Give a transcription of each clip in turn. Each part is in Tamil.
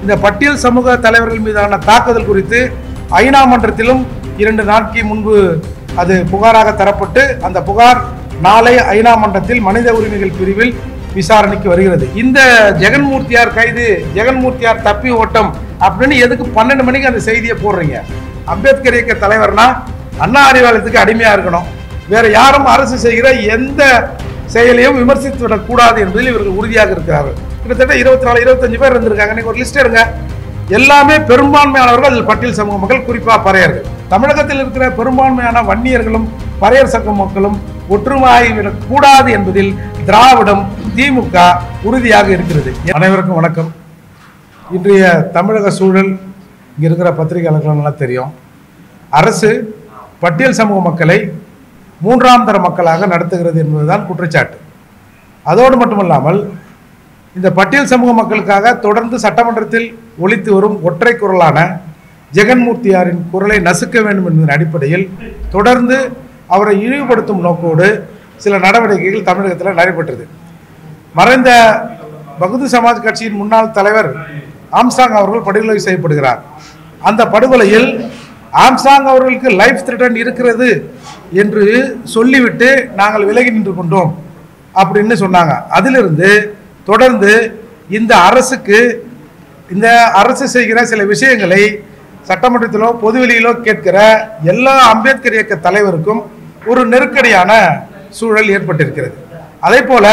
இந்த பட்டியல் சமூக தலைவர்கள் மீதான தாக்குதல் குறித்து ஐநா மன்றத்திலும் 2 நாட்கள் முன்பு அது புகாராக தரப்பட்டு அந்த புகார் நாளை ஐநா மன்றத்தில் மனித உரிமைகள் பிரிவில் விசாரணைக்கு வருகிறது. இந்த ஜெகன்மூர்த்தியார் கைது, ஜெகன்மூர்த்தியார் தப்பி ஓட்டம் அப்படின்னு எதுக்கு 12 மணிக்கு அந்த செய்தியை போடுறீங்க? அம்பேத்கர் இயக்க தலைவர்னா அண்ணா அறிவாலயத்துக்கு அடிமையா இருக்கணும். வேற யாரும் அரசு செய்கிற எந்த செயலையும் விமர்சித்து விடக்கூடாது என்பதில் இவர்கள் உறுதியாக இருக்கிறார்கள். கிட்டத்தட்ட 24-25 பேர் இருந்திருக்காங்க. நீங்க ஒரு லிஸ்ட் எடுங்க. எல்லாமே பெரும்பான்மையானவர்கள் அதில் பட்டியல் சமூக மக்கள், குறிப்பா பறையர்கள். தமிழகத்தில் இருக்கிற பெரும்பான்மையான வன்னியர்களும் பறையர் சமூக மக்களும் ஒற்றுமையாகிவிடக் கூடாது என்பதில் திராவிடம், திமுக உறுதியாக இருக்கிறது. அனைவருக்கும் வணக்கம். இன்றைய தமிழக சூழல் இங்க இருக்கிற பத்திரிகையாளர்கள் நல்லா தெரியும். அரசு பட்டியல் சமூக மக்களை 3ஆம் தர மக்களாக நடத்துகிறது என்பதுதான் குற்றச்சாட்டு. அதோடு மட்டுமல்லாமல் இந்த பட்டியல் சமூக மக்களுக்காக தொடர்ந்து சட்டமன்றத்தில் ஒலித்து வரும் ஒற்றை குரலான ஜெகன்மூர்த்தியாரின் குரலை நசுக்க வேண்டும் என்பதன் அடிப்படையில் தொடர்ந்து அவரை இழிவுபடுத்தும் நோக்கோடு சில நடவடிக்கைகள் தமிழகத்தில் நடைபெற்றது. மறைந்த பகுஜன் சமாஜ் கட்சியின் முன்னாள் தலைவர் ஆம்ஸ்ட்ராங் அவர்கள் படுகொலை செய்யப்படுகிறார். அந்த படுகொலையில் ஆம்ஸ்ட்ராங் அவர்களுக்கு லைஃப் த்ரெட்டன் இருக்கிறது என்று சொல்லிவிட்டு நாங்கள் விலகி நின்று கொண்டோம் அப்படின்னு சொன்னாங்க. அதிலிருந்து தொடர்ந்து இந்த அரசு செய்கிற சில விஷயங்களை சட்டமன்றத்திலோ பொதுவெளியிலோ கேட்கிற எல்லா அம்பேத்கர் இயக்க தலைவருக்கும் ஒரு நெருக்கடியான சூழல் ஏற்பட்டிருக்கிறது. அதே போல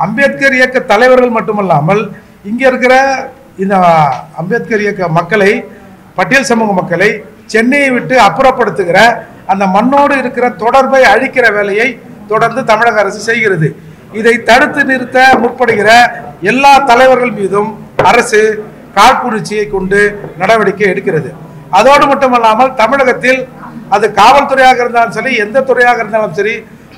அம்பேத்கர் இயக்க தலைவர்கள் மட்டுமல்லாமல் இங்க இருக்கிற இந்த அம்பேத்கர் இயக்க மக்களை, பட்டியல் சமூக மக்களை சென்னையை விட்டு அப்புறப்படுத்துகிற அந்த மண்ணோடு இருக்கிற தொடர்பை அழிக்கிற வேலையை தொடர்ந்து தமிழக அரசு செய்கிறது. இதை தடுத்து நிறுத்த முற்படுகிற எல்லா தலைவர்கள் மீதும் அரசு காழ்ப்புணர்ச்சியை கொண்டு நடவடிக்கை எடுக்கிறது. அதோடு மட்டுமல்லாமல் தமிழகத்தில் அது காவல்துறையாக இருந்தாலும் சரி, எந்த துறையாக இருந்தாலும் சரி,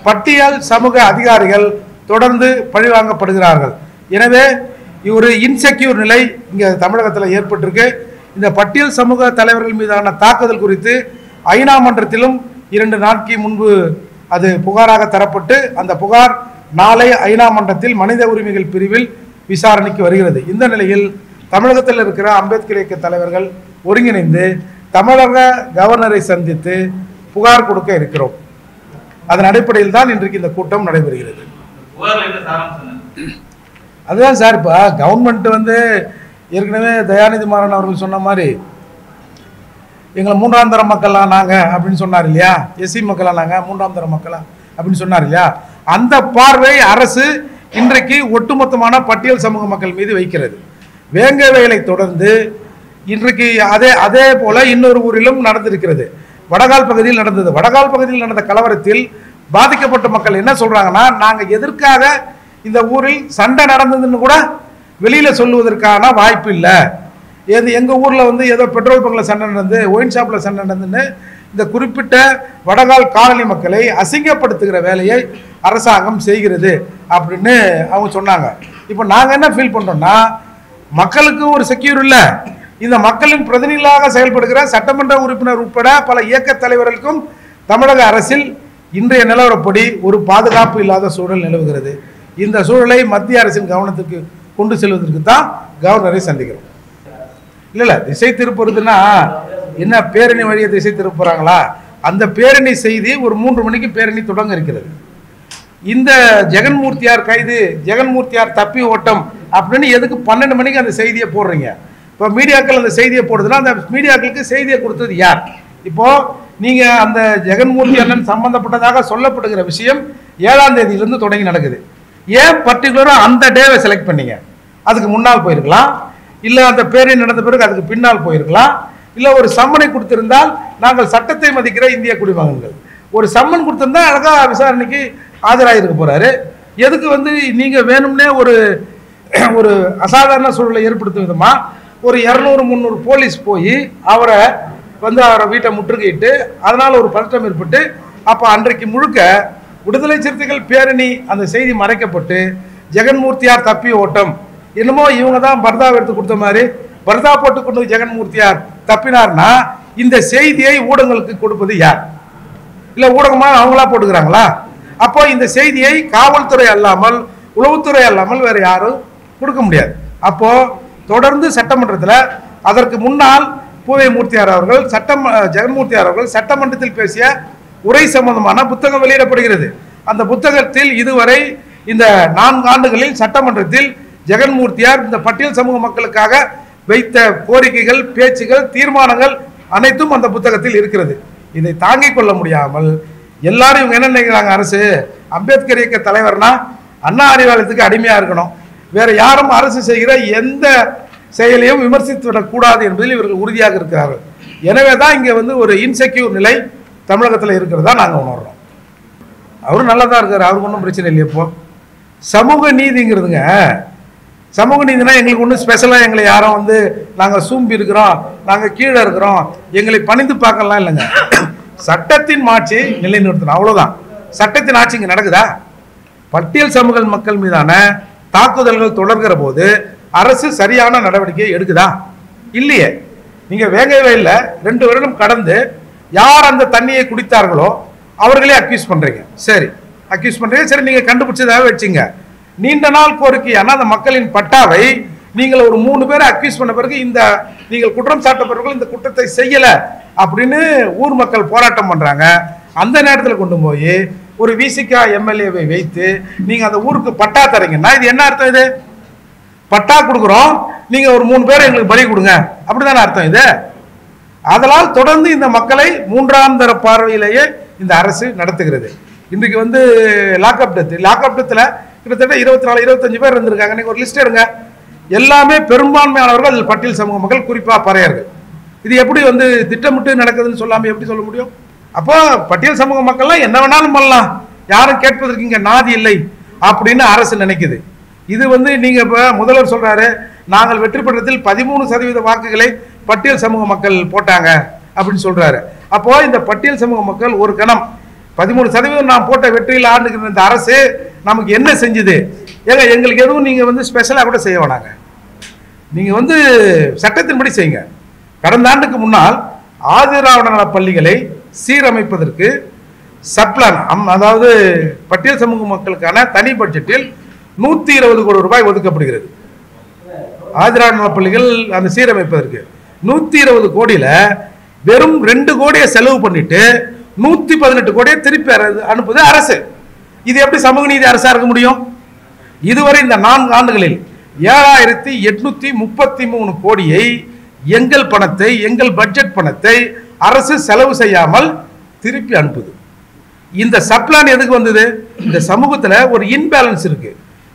பட்டியல் சமூக அதிகாரிகள் தொடர்ந்து பழிவாங்கப்படுகிறார்கள். எனவே ஒரு இன்செக்யூர் நிலை இங்கே தமிழகத்தில் ஏற்பட்டிருக்கு. இந்த பட்டியல் சமூக தலைவர்கள் மீதான தாக்குதல் குறித்து ஐநா மன்றத்திலும் 2 நாட்கள் முன்பு அது புகாராக தரப்பட்டு அந்த புகார் நாளை ஐநா மன்றத்தில் மனித உரிமைகள் பிரிவில் விசாரணைக்கு வருகிறது. இந்த நிலையில் தமிழகத்தில் இருக்கிற அம்பேத்கர் இயக்க தலைவர்கள் ஒருங்கிணைந்து தமிழக கவர்னரை சந்தித்து புகார் கொடுக்க இருக்கிறோம். அதன் அடிப்படையில் தான் இன்றைக்கு இந்த கூட்டம் நடைபெறுகிறது. அதுதான் சார், இப்போ கவர்மெண்ட் ஏற்கனவே தயாநிதி மாறன் அவர்கள் சொன்ன மாதிரி எங்களை 3ஆம் தர மக்களா நாங்க அப்படின்னு சொன்னார் இல்லையா, எஸ்சி மக்களா நாங்க 3ஆம் தர மக்களா அப்படின்னு சொன்னார் இல்லையா, அந்த பார்வை அரசு இன்றைக்கு ஒட்டுமொத்தமான பட்டியல் சமூக மக்கள் மீது வைக்கிறது. வேங்க வயலை தொடர்ந்து இன்றைக்கு அதே போல இன்னொரு ஊரிலும் நடந்திருக்கிறது. வடகால் பகுதியில் நடந்தது. வடகால் பகுதியில் நடந்த கலவரத்தில் பாதிக்கப்பட்ட மக்கள் என்ன சொல்றாங்கன்னா, நாங்க எதற்காக இந்த ஊரில் சண்டை நடந்ததுன்னு கூட வெளியில சொல்லுவதற்கான வாய்ப்பு இல்லை. எங்க ஊர்ல ஏதோ பெட்ரோல் பங்க்ல சண்டை நடந்து, ஒயின் ஷாப்ல சண்டை நடந்துன்னு இந்த குறிப்பிட்ட வடகால் காலனி மக்களை அசிங்கப்படுத்துகிற வேலையை அரசாங்கம் செய்கிறது அப்படின்னு அவங்க சொன்னாங்க. இப்போ நாங்க என்ன ஃபீல் பண்றோம்னா, மக்களுக்கு ஒரு செக்யூர் இல்லை. இந்த மக்களின் பிரதிநிதிகளாக செயல்படுகிற சட்டமன்ற உறுப்பினர் உட்பட பல இயக்க தலைவர்களுக்கும் தமிழக அரசில் இன்றைய நிலவரப்படி ஒரு பாதுகாப்பு இல்லாத சூழல் நிலவுகிறது. இந்த சூழலை மத்திய அரசின் கவனத்துக்கு கொண்டு செல்வதற்கு தான் கவர்னரை சந்திக்கிறோம். இல்ல திசை திருப்புறதுன்னா என்ன, பேரணி வழியை திசை திருப்புறாங்களா? அந்த பேரணி செய்தி ஒரு 3 மணிக்கு பேரணி தொடங்க இருக்கிறது. இந்த ஜெகன்மூர்த்தியார் கைது, ஜெகன்மூர்த்தியார் தப்பி ஓட்டம் அப்படின்னு எதுக்கு 12 மணிக்கு அந்த செய்தியை போடுறீங்க? இப்போ மீடியாக்கள் அந்த செய்தியை போடுதுன்னா அந்த மீடியாக்களுக்கு செய்தியை கொடுத்தது யார்? இப்போ நீங்க அந்த ஜெகன்மூர்த்தி அண்ணன் சம்பந்தப்பட்டதாக சொல்லப்படுகிற விஷயம் 7ஆம் தேதியிலிருந்து தொடங்கி நடக்குது. ஏன் பர்டிகுலரா அந்த டேவை செலக்ட் பண்ணீங்க? அதுக்கு முன்னால் போயிருக்கலாம், இல்ல அந்த பேரணி நடந்த பிறகு அதுக்கு பின்னால் போயிருக்கலாம், இல்ல ஒரு சம்மனை கொடுத்திருந்தால் நாங்கள் சட்டத்தை மதிக்கிற இந்திய குடிமகன்கள் ஒரு சம்மன் கொடுத்திருந்தா அழகா விசாரணைக்கு ஆஜராயிருக்க போறாரு. எதுக்கு நீங்க வேணும்னே ஒரு அசாதாரண சூழலை ஏற்படுத்தும் விதமா ஒரு 200-300 போலீஸ் போய் அவரை வீட்டை முற்றுகையிட்டு அதனால ஒரு பதட்டம் ஏற்பட்டு அப்ப அன்றைக்கு முழுக்க விடுதலை சிறுத்தைகள் பேரணி அந்த செய்தி மறைக்கப்பட்டு ஜெகன்மூர்த்தியார் தப்பி ஓட்டம் என்னமோ இவங்க தான் பர்தா எடுத்து கொடுத்த மாதிரி பர்தா போட்டு கொண்டு ஜெகன்மூர்த்தியார் தப்பினார்னா இந்த செய்தியை ஊடகங்களுக்கு கொடுப்பது யார்? இல்ல ஊடகமா அவங்களா போட்டுக்கிறாங்களா? அப்போ இந்த செய்தியை காவல்துறை அல்லாமல், உளவுத்துறை அல்லாமல் வேற யாரும் கொடுக்க முடியாது. அப்போ தொடர்ந்து சட்டமன்றத்தில் அதற்கு முன்னால் பூவை மூர்த்தியார் அவர்கள் ஜெகன்மூர்த்தியார் அவர்கள் சட்டமன்றத்தில் பேசிய உரை சம்பந்தமான புத்தகம் வெளியிடப்படுகிறது. அந்த புத்தகத்தில் இதுவரை இந்த 4 ஆண்டுகளில் சட்டமன்றத்தில் ஜெகன்மூர்த்தியார் இந்த பட்டியல் சமூக மக்களுக்காக வைத்த கோரிக்கைகள், பேச்சுகள், தீர்மானங்கள் அனைத்தும் அந்த புத்தகத்தில் இருக்கிறது. இதை தாங்கிக் கொள்ள முடியாமல் எல்லாரும் இவங்க என்ன நினைக்கிறாங்க, அரசு அம்பேத்கர் இயக்க தலைவர்னா அண்ணா அறிவாலயத்துக்கு அடிமையா இருக்கணும், வேற யாரும் அரசு செய்கிற எந்த செயலையும் விமர்சித்து விடக்கூடாது என்பதில் இவர்கள் உறுதியாக இருக்கிறார்கள். எனவே தான் இங்கே ஒரு இன்செக்யூர் நிலை தமிழகத்தில் இருக்கிறதா நாங்கள் உணர்றோம். அவரும் நல்லா தான் இருக்காரு, அவருக்கு ஒன்றும் பிரச்சனை இல்லை. இப்போ சமூக நீதிங்கிறதுங்க, சமூக நீதினா எங்களுக்கு ஒன்றும் ஸ்பெஷலாக எங்களை யாரும் நாங்கள் சூம்பி இருக்கிறோம், நாங்கள் கீழே இருக்கிறோம், எங்களை பணிந்து பார்க்கலாம் இல்லைங்க. சட்டத்தின் ஆட்சி நிலைநிறுத்தணும், அவ்வளோதான். சட்டத்தின் ஆட்சி இங்கே நடக்குதா? பட்டியல் சமூக மக்கள் மீதான தாக்குதல்கள் தொடர்கிற போது அரசு சரியான நடவடிக்கை எடுக்குதா? இல்லையே. நீங்க வேங்கை வயல்ல 2 வருடம் கடந்து யார் அந்த தண்ணியை குடித்தார்களோ அவர்களே அக்யூஸ் பண்றீங்க. சரி, அக்யூஸ் பண்றீங்க, சரி, நீங்க கண்டுபிடிச்சதாக வச்சுங்க. நீண்ட நாள் கோரிக்கையான அந்த மக்களின் பட்டாவை நீங்கள் ஒரு 3 பேரை அக்யூஸ் பண்ண பிறகு இந்த நீங்கள் குற்றம் சாட்டப்பவர்கள் இந்த குற்றத்தை செய்யல அப்படின்னு ஊர் மக்கள் போராட்டம் பண்றாங்க. அந்த நேரத்தில் கொண்டு போய் ஒரு விசிகா எம்எல்ஏவை வைத்து நீங்க அந்த ஊருக்கு பட்டா தரீங்கன்னா இது என்ன அர்த்தம்? இது பட்டா கொடுக்குறோம், நீங்க ஒரு 3 பேரை எங்களுக்கு பலி கொடுங்க, அப்படிதானே அர்த்தம் இது? அதனால் தொடர்ந்து இந்த மக்களை 3ஆம் தர பார்வையிலேயே இந்த அரசு நடத்துகிறது. இன்றைக்கு லாக்அப் டெத்தில் கிட்டத்தட்ட 24-25 பேர் இருந்திருக்காங்க. நீங்க ஒரு லிஸ்ட் எடுங்க, எல்லாமே பெரும்பான்மையானவர்கள் அதில் பட்டியல் சமூக மக்கள், குறிப்பா பறையர்கள். இது எப்படி திட்டமிட்டு நடக்குதுன்னு சொல்லாம எப்படி சொல்ல முடியும்? அப்போ பட்டியல் சமூக மக்கள்லாம் என்ன வேணாலும் பண்ணலாம், யாரும் கேட்பதற்கு இங்க நாதி இல்லை அப்படின்னு அரசு நினைக்குது. இது நீங்க இப்ப முதல்வர் சொல்றாரு, நாங்கள் வெற்றி பெற்றதில் 13% வாக்குகளை பட்டியல் சமூக மக்கள் போட்டாங்க அப்படின்னு சொல்றாரு. அப்போ இந்த பட்டியல் சமூக மக்கள் ஒரு கணம் 13% நான் போட்ட வெற்றியில் ஆண்டுகிற இந்த அரசு நமக்கு என்ன செஞ்சது? ஏங்க, எங்களுக்கு எதுவும் நீங்க ஸ்பெஷலா கூட செய்ய வேணாங்க, நீங்க சட்டத்தின்படி செய்யுங்க. கடந்த ஆண்டுக்கு முன்னால் ஆதிராவிட நல பள்ளிகளை சீரமைப்பதற்கு சப்ளான், அதாவது பட்டியல் சமூக மக்களுக்கான தனி பட்ஜெட்டில் 120 கோடி ரூபாய் ஒதுக்கப்படுகிறது. ஆதிராவிட நல பள்ளிகள் அந்த சீரமைப்பதற்கு 120 கோடியில வெறும் 2 கோடியை செலவு பண்ணிட்டு 118 கோடியை திருப்பி அனுப்புது அரசு. இது எப்படி சமூக நீதி அரசா இருக்க முடியும்? இதுவரை இந்த 4 ஆண்டுகளில் 7833 கோடியை எங்கள் பணத்தை, எங்கள் பட்ஜெட் பணத்தை அரசு செலவு செய்யாமல் திருப்பி அனுப்புது. இந்த சப்ளான் எதுக்கு வந்தது? இந்த சமூகத்துல ஒரு இன்பேலன்ஸ் இருக்கு.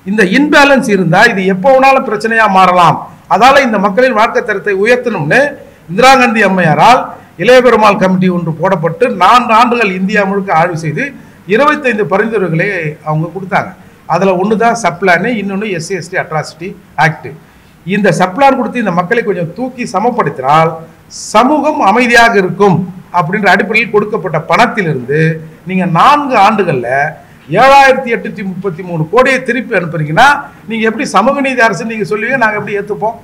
இந்த இன்பேலன்ஸ் இருந்தா இது எப்போ வேணாலும் பிரச்சனையா மாறலாம். அதால இந்த மக்களின் வாழ்க்கை தரத்தை உயர்த்தணும்னு இந்திரா காந்தி அம்மையாரால் இளைய பெருமாள் கமிட்டி ஒன்று போடப்பட்டு 4 ஆண்டுகள் இந்தியா முழுக்க ஆய்வு செய்து 25 பரிந்துரைகளை அவங்க கொடுத்தாங்க. அதுல ஒன்று தான் சப்ளான், இன்னொன்று SC/ST அட்ராசிட்டி ஆக்ட். இந்த சப்ளான் கொடுத்து இந்த மக்களை கொஞ்சம் தூக்கி சமப்படுத்தினால் சமூகம் அமைதியாக இருக்கும் அப்படின்ற அடிப்படையில் கொடுக்கப்பட்ட பணத்திலிருந்து நீங்க 4 ஆண்டுகள்ல 7833 கோடியை திருப்பி அனுப்புறீங்கன்னா நீங்க எப்படி சமூக நீதி அரசு நீங்க சொல்லுவீங்க? நாங்க எப்படி ஏத்துப்போம்?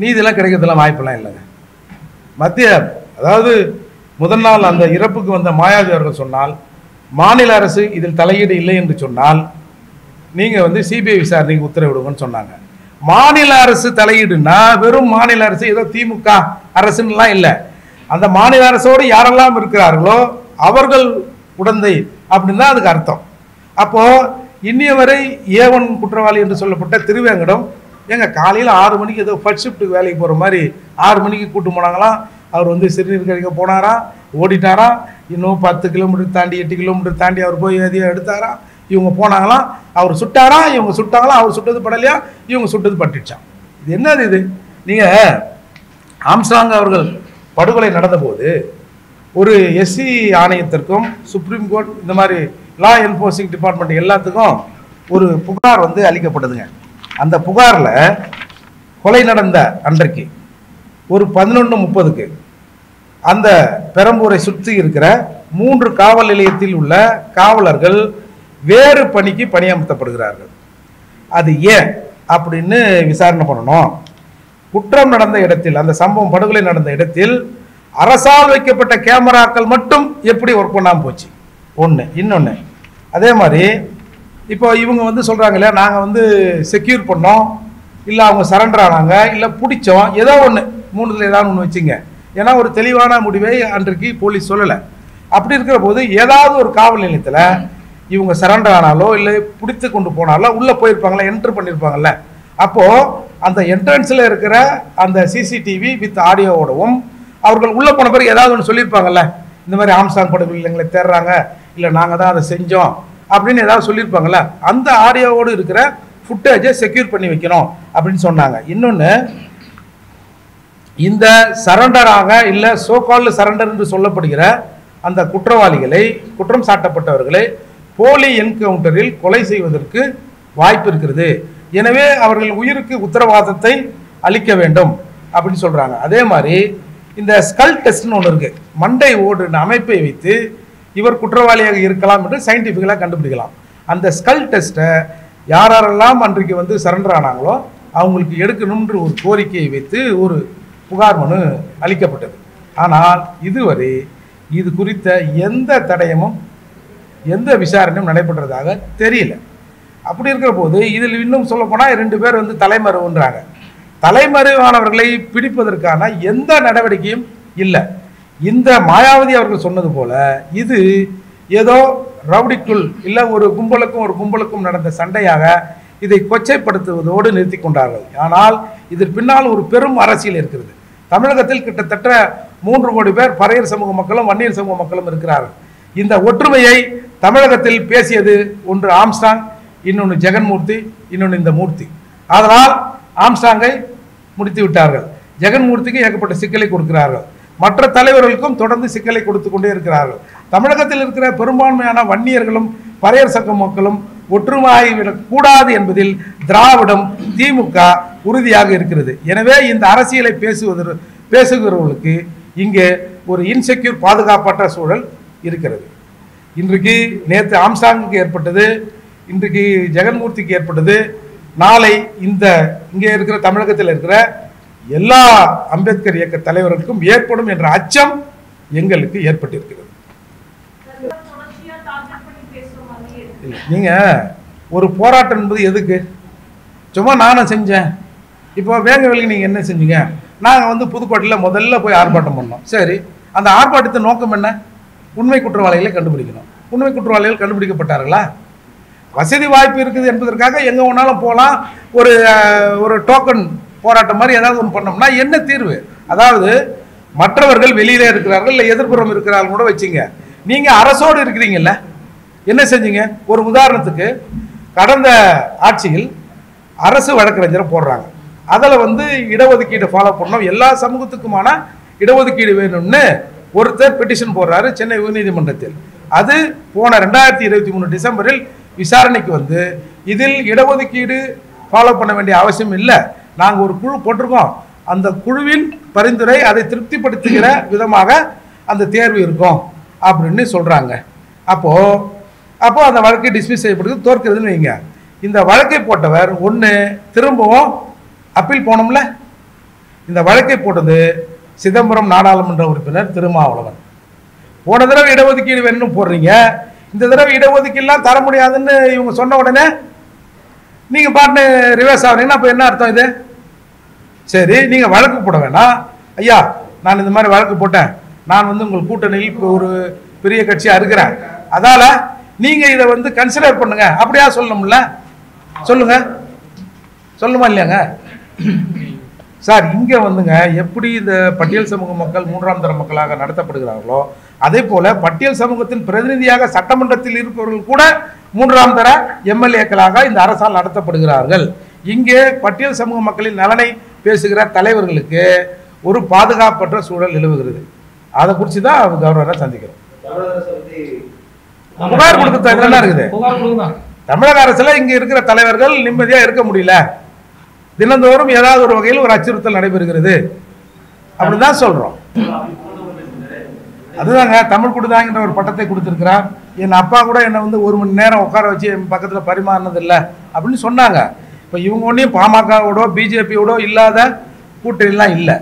நீதியெல்லாம் கிடைக்கிறதுலாம் வாய்ப்பெல்லாம் இல்லைங்க. மத்திய, அதாவது முதல் நாள் அந்த இறப்புக்கு வந்த மாயாவதி அவர்கள் சொன்னால், மாநில அரசு இதில் தலையீடு இல்லை என்று சொன்னால் நீங்க சிபிஐ விசாரணைக்கு உத்தரவிடுங்கன்னு சொன்னாங்க. மாநில அரசு தலையீடுனா வெறும் மாநில அரசு ஏதோ திமுக அரசுலாம் இல்லை, அந்த மாநில அரசோடு யாரெல்லாம் இருக்கிறார்களோ அவர்கள் உடந்தை அப்படின்னு தான் அதுக்கு அர்த்தம். அப்போ இன்னிய வரை A1 குற்றவாளி என்று சொல்லப்பட்ட திருவேங்கடம் எங்க காலையில் 6 மணிக்கு ஏதோ ஃபர்ஸ்ட் ஷிஃப்ட்டுக்கு வேலைக்கு போகிற மாதிரி 6 மணிக்கு கூட்டு போனாங்களாம். அவர் சிறுநீர் கழிக்க போனாராம், ஓடிட்டாராம். இன்னும் 10 கிலோமீட்டர் தாண்டி 8 கிலோமீட்டர் தாண்டி அவர் போய் எதையோ எடுத்தாராம். இவங்க போனாங்களாம், அவர் சுட்டாரா, இவங்க சுட்டாங்களாம். அவர் சுட்டது படலையா, இவங்க சுட்டது பட்டுச்சான். இது என்னது இது? நீங்க ஆம்ஸ்ட்ராங் அவர்கள் படுகொலை நடந்த போது ஒரு SC ஆணையத்திற்கும் சுப்ரீம் கோர்ட் இந்த மாதிரி லா என்ஃபோர்சிங் டிபார்ட்மெண்ட் எல்லாத்துக்கும் ஒரு புகார் அளிக்கப்பட்டதுங்க. அந்த புகார்ல கொலை நடந்த அன்றைக்கு ஒரு 11:30க்கு அந்த பெரம்பூரை சுற்றி இருக்கிற 3 காவல் நிலையத்தில் உள்ள காவலர்கள் வேறு பணிக்கு பணியமர்த்தப்படுகிறார்கள். அது ஏன் அப்படின்னு விசாரணை பண்ணணும். குற்றம் நடந்த இடத்தில், அந்த சம்பவம் படுகொலை நடந்த இடத்தில் அரசால் வைக்கப்பட்ட கேமராக்கள் மட்டும் எப்படி ஒர்க் பண்ணாமல் போச்சு ஒன்று. இன்னொன்று, அதே மாதிரி இப்போ இவங்க வந்து சொல்கிறாங்களே நாங்கள் வந்து செக்யூர் பண்ணோம், இல்லை அவங்க சரண்டர் ஆனாங்க, இல்லை பிடிச்சோம், ஏதோ ஒன்று மூணுத்தில் ஏதாவது ஒன்று வச்சுங்க. ஏன்னா ஒரு தெளிவான முடிவை அன்றைக்கு போலீஸ் சொல்லலை. அப்படி இருக்கிற போது ஏதாவது ஒரு காவல் நிலையத்தில் இவங்க சரண்டர் ஆனாலோ இல்லை பிடித்து கொண்டு போனாலோ உள்ளே போயிருப்பாங்களா, என்ட்ரு பண்ணியிருப்பாங்கல்ல. அப்போது அந்த என்ட்ரன்ஸில் இருக்கிற அந்த சிசிடிவி வித் ஆடியோவோடவும் அவர்கள் உள்ளே போன பிறகு ஏதாவது ஒன்று சொல்லியிருப்பாங்கல்ல, இந்த மாதிரி ஆம்ஸ்டாங் படுகொலை எங்களை தேடுறாங்க, இல்லை நாங்கள் தான் அதை செஞ்சோம் அப்படின்னு ஏதாவது சொல்லியிருப்பாங்கல்ல. அந்த ஆடியோவோடு இருக்கிற ஃபுட்டேஜை செக்யூர் பண்ணி வைக்கணும் அப்படின்னு சொன்னாங்க. இன்னொன்று, இந்த சரண்டராக இல்லை சோகால்டு சரண்டர் என்று சொல்லப்படுகிற அந்த குற்றவாளிகளை, குற்றம் சாட்டப்பட்டவர்களை போலி என்கவுண்டரில் கொலை செய்வதற்கு வாய்ப்பு இருக்கிறது. எனவே அவர்கள் உயிருக்கு உத்தரவாதத்தை அளிக்க வேண்டும் அப்படின்னு சொல்கிறாங்க. அதே மாதிரி இந்த ஸ்கல் டெஸ்ட்னு ஒன்று இருக்குது. மண்டை ஓடு அமைப்பை வைத்து இவர் குற்றவாளியாக இருக்கலாம் என்று சயின்டிஃபிக்கலாக கண்டுபிடிக்கலாம். அந்த ஸ்கல் டெஸ்ட்டை யாரெல்லாம் அன்றைக்கு வந்து சரண்டர் ஆனாங்களோ அவங்களுக்கு எடுக்கணும்ன்ற ஒரு கோரிக்கையை வைத்து ஒரு புகார் மனு அளிக்கப்பட்டது. ஆனால் இதுவரை இது குறித்த எந்த தடயமும் எந்த விசாரணையும் நடைபெற்றதாக தெரியல. அப்படி இருக்கிற போது இதில் இன்னும் சொல்லப்போனால் 2 பேர் வந்து தலைமறைவுன்றாங்க. தலைமறைவானவர்களை பிடிப்பதற்கான எந்த நடவடிக்கையும் இல்லை. இந்த மாயாவதி அவர்கள் சொன்னது போல இது ஏதோ ரவுடிக்குள் இல்லை ஒரு கும்பலுக்கும் நடந்த சண்டையாக இதை கொச்சைப்படுத்துவதோடு நிறுத்தி கொண்டார்கள். ஆனால் இதற்கு பின்னால் ஒரு பெரும் அரசியல் இருக்கிறது. தமிழகத்தில் கிட்டத்தட்ட 3 கோடி பேர் பறையர் சமூக மக்களும் வன்னியர் சமூக மக்களும் இருக்கிறார்கள். இந்த ஒற்றுமையை தமிழகத்தில் பேசியது ஒன்று ஆம்ஸ்டாங், இன்னொன்று ஜெகன்மூர்த்தி, இன்னொன்று இந்த மூர்த்தி. அதனால் ஆம்ஸ்டாங்கை முடித்து விட்டார்கள். ஜெகன்மூர்த்திக்கு ஏகப்பட்ட சிக்கலை கொடுக்கிறார்கள். மற்ற தலைவர்களுக்கும் தொடர்ந்து சிக்கலை கொடுத்து கொண்டே இருக்கிறார்கள். தமிழகத்தில் இருக்கிற பெரும்பான்மையான வன்னியர்களும் பறையர் சங்க மக்களும் ஒற்றுமையாகிவிடக் கூடாது என்பதில் திராவிடம், திமுக உறுதியாக இருக்கிறது. எனவே இந்த அரசியலை பேசுகிறவர்களுக்கு இங்கே ஒரு இன்செக்யூர், பாதுகாப்பற்ற சூழல் இருக்கிறது. இன்றைக்கு நேற்று ஆம்ஸ்டாங்குக்கு ஏற்பட்டது, இன்றைக்கு ஜெகன்மூர்த்திக்கு ஏற்பட்டது, நாளை இங்கே இருக்கிற தமிழகத்தில் இருக்கிற எல்லா அம்பேத்கர் இயக்க தலைவர்களுக்கும் ஏற்படும் என்ற அச்சம் எங்களுக்கு ஏற்பட்டிருக்கிறது. நீங்க ஒரு போராட்டம் என்பது எதுக்கு? சும்மா நானும் செஞ்சேன். இப்போ வேங்கவேலுக்கு நீங்க என்ன செஞ்சீங்க? நாங்கள் வந்து புதுக்கோட்டையில் முதல்ல போய் ஆர்ப்பாட்டம் பண்ணோம். சரி, அந்த ஆர்ப்பாட்டத்தின் நோக்கம் என்ன? உண்மை குற்றவாளிகளை கண்டுபிடிக்கணும். உண்மை குற்றவாளிகள் கண்டுபிடிக்கப்பட்டார்களா? வசதி வாய்ப்பு இருக்குது என்பதற்காக எங்கே ஒன்றாலும் போகலாம். ஒரு டோக்கன் போராட்டம் மாதிரி ஏதாவது ஒன்று பண்ணோம்னா என்ன தீர்வு? அதாவது மற்றவர்கள் வெளியிலே இருக்கிறார்கள், இல்லை எதிர்ப்புறம் இருக்கிறார்கள் கூட வச்சுங்க. நீங்கள் அரசோடு இருக்கிறீங்கல்ல, என்ன செஞ்சீங்க? ஒரு உதாரணத்துக்கு, கடந்த ஆட்சியில் அரசு வழக்கறிஞரை போடுறாங்க. அதில் வந்து இடஒதுக்கீடு ஃபாலோ பண்ணோம், எல்லா சமூகத்துக்குமான இடஒதுக்கீடு வேணும்னு ஒருத்தர் பெட்டிஷன் போடுறாரு சென்னை உயர்நீதிமன்றத்தில். அது போன 2023 டிசம்பரில் விசாரணைக்கு வந்து இதில் இடஒதுக்கீடு ஃபாலோ பண்ண வேண்டிய அவசியம் இல்லை, நாங்கள் ஒரு குழு போட்டிருக்கோம், அந்த குழுவின் பரிந்துரை அதை திருப்திப்படுத்துகிற விதமாக அந்த தேர்வு இருக்கும் அப்படின்னு சொல்கிறாங்க. அப்போ அந்த வழக்கை டிஸ்மிஸ் செய்யப்படுது, தோற்கிறதுன்னு வைங்க. இந்த வழக்கை போட்டவர் திரும்பவும் அப்பீல் போனோம்ல, இந்த வழக்கை போட்டது சிதம்பரம் நாடாளுமன்ற உறுப்பினர் திருமாவளவன். போன தடவை இடஒதுக்கீடு வேணும்னு போடுறீங்க, இந்த தடவை இடஒதுக்கீடுலாம் தர முடியாதுன்னு இவங்க சொன்ன உடனே நீங்கள் பாட்டு ரிவர்ஸ் ஆகிறீங்கன்னா அப்போ என்ன அர்த்தம் இது? சரி, நீங்கள் வழக்கு போட வேணாம். ஐயா, நான் இந்த மாதிரி வழக்கு போட்டேன், நான் வந்து உங்கள் கூட்டணியில் ஒரு பெரிய கட்சியாக இருக்கிறேன், அதால் நீங்கள் இதை வந்து கன்சிடர் பண்ணுங்க அப்படியா சொல்லணும்ல? சொல்லுங்க, சொல்லுமா இல்லையாங்க சார்? இங்கே வந்துங்க எப்படி இந்த பட்டியல் சமூக மக்கள் 3ஆம் தர மக்களாக நடத்தப்படுகிறார்களோ அதே போல பட்டியல் சமூகத்தின் பிரதிநிதியாக சட்டமன்றத்தில் இருப்பவர்கள் கூட 3ஆம் தர எம்எல்ஏக்களாக இந்த அரசால் நடத்தப்படுகிறார்கள். இங்கே பட்டியல் சமூக மக்களின் நலனை பேசுகிற தலைவர்களுக்கு ஒரு பாதுகாப்பற்ற சூழல் நிலவுகிறது. அதை குறித்து தான் கவர்னரை சந்திக்கிறோம். புகார் கொடுக்க இருக்குது. தமிழக அரசுல இங்க இருக்கிற தலைவர்கள் நிம்மதியா இருக்க முடியல, தினந்தோறும் ஏதாவது ஒரு வகையில் ஒரு அச்சுறுத்தல் நடைபெறுகிறது அப்படிதான் சொல்றோம். அதுதாங்க, தமிழ் கொடுதாங்கிற ஒரு பட்டத்தை கொடுத்துருக்கிறார். என் அப்பா கூட என்னை வந்து 1 மணி நேரம் உட்கார வச்சு என் பக்கத்தில் பரிமாறினது இல்லை அப்படின்னு சொன்னாங்க. இப்போ இவங்க ஒன்றையும் பாமகவோட பிஜேபியோட இல்லாத கூட்டணிலாம் இல்லை.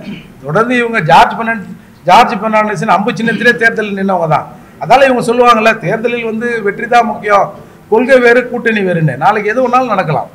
தொடர்ந்து இவங்க ஜார்ஜ் பெர்னாண்டஸின் அம்பு சின்னத்திலே தேர்தலில் நின்றவங்க தான். அதால் இவங்க சொல்லுவாங்கள்ல, தேர்தலில் வந்து வெற்றி தான் முக்கியம், கொள்கை வேறு கூட்டணி வேறுன்னு நாளைக்கு எது ஒன்றாலும் நடக்கலாம்.